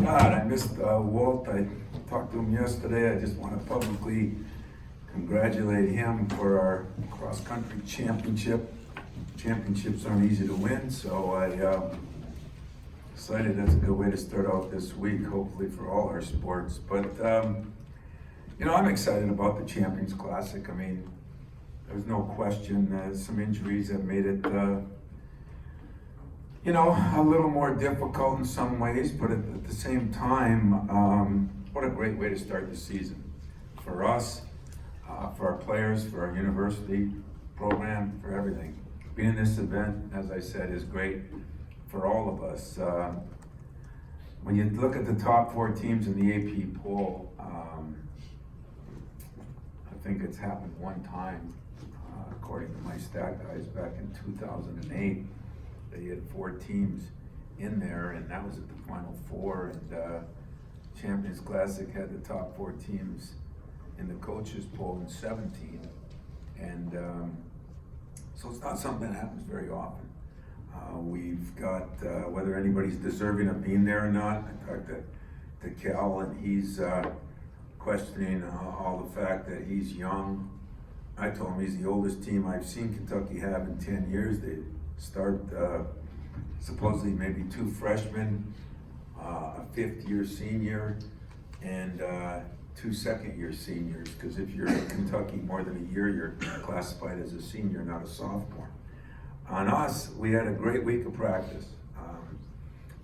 God, I missed Walt. I talked to him yesterday. I just want to publicly congratulate him for our cross-country championship. Championships aren't easy to win, so I decided that's a good way to start out this week, hopefully for all our sports. But, I'm excited about the Champions Classic. I mean, there's no question some injuries have made it a little more difficult in some ways, but at the same time, what a great way to start the season. For us, for our players, for our university program, for everything. Being in this event, as I said, is great for all of us. When you look at the top 4 teams in the AP poll, I think it's happened one time, according to my stat guys, back in 2008. They had 4 teams in there, and that was at the Final Four. And Champions Classic had the top 4 teams in the coaches poll in 17. And so it's not something that happens very often. We've got, whether anybody's deserving of being there or not, I talked to Cal, and he's questioning all the fact that he's young. I told him he's the oldest team I've seen Kentucky have in 10 years. They start supposedly maybe 2 freshmen, a 5th-year senior, and 2 second-year seniors, because if you're in Kentucky more than a year, you're classified as a senior, not a sophomore. On us, we had a great week of practice.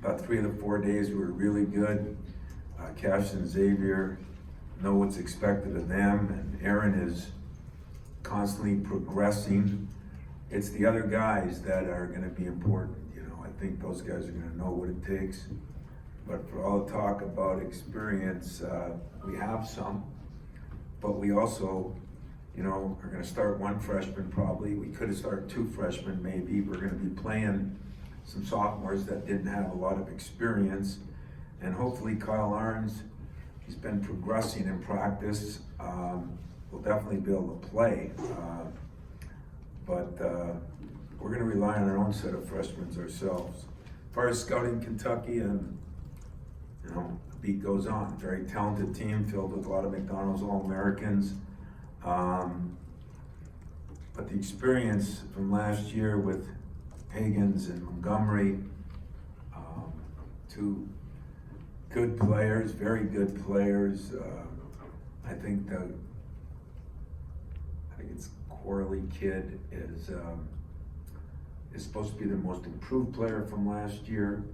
About 3 of the 4 days were really good. Cash and Xavier know what's expected of them, and Aaron is constantly progressing. It's the other guys that are going to be important. I think those guys are going to know what it takes. But for all the talk about experience, we have some. But we also, are going to start 1 freshman probably. We could have started 2 freshmen maybe. We're going to be playing some sophomores that didn't have a lot of experience. And hopefully Kyle Arns, he's been progressing in practice. Will definitely be able to play. But we're going to rely on our own set of freshmen ourselves. As far as scouting Kentucky, and the beat goes on. Very talented team filled with a lot of McDonald's All-Americans. But the experience from last year with Higgins and Montgomery, 2 good players, very good players. I think it's Corley kid is supposed to be the most improved player from last year.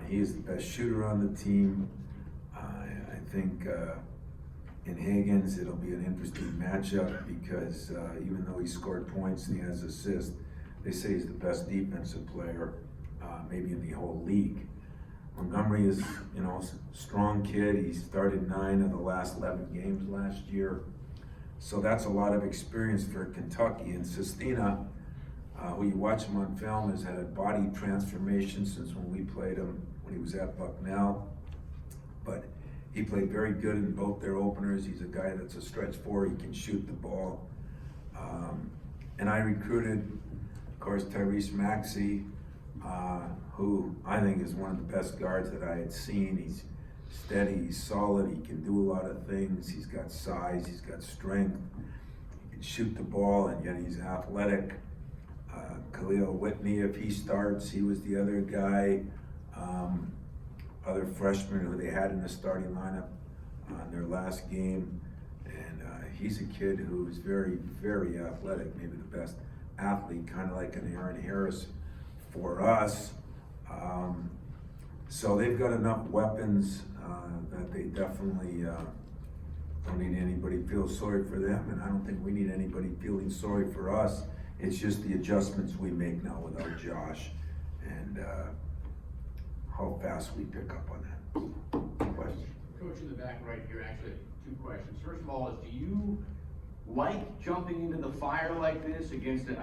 He is the best shooter on the team. I think in Higgins it'll be an interesting matchup because even though he scored points and he has assists, they say he's the best defensive player maybe in the whole league. Montgomery is, a strong kid. He started 9 of the last 11 games last year. So that's a lot of experience for Kentucky. And Sestina, who you watch him on film, has had a body transformation since when we played him when he was at Bucknell. But he played very good in both their openers. He's a guy that's a stretch 4. He can shoot the ball. And I recruited, of course, Tyrese Maxey, who I think is one of the best guards that I had seen. He's steady, he's solid, he can do a lot of things. He's got size, he's got strength. He can shoot the ball, and yet he's athletic. Khalil Whitney, if he starts, he was the other guy. Other freshman who they had in the starting lineup on their last game. And he's a kid who is very, very athletic, maybe the best athlete, kind of like an Aaron Harris for us. So they've got enough weapons that they definitely don't need anybody feel sorry for them, and I don't think we need anybody feeling sorry for us. It's just the adjustments we make now without Josh, and how fast we pick up on that. Question? Coach in the back right here, actually 2 questions. First of all, do you like jumping into the fire like this against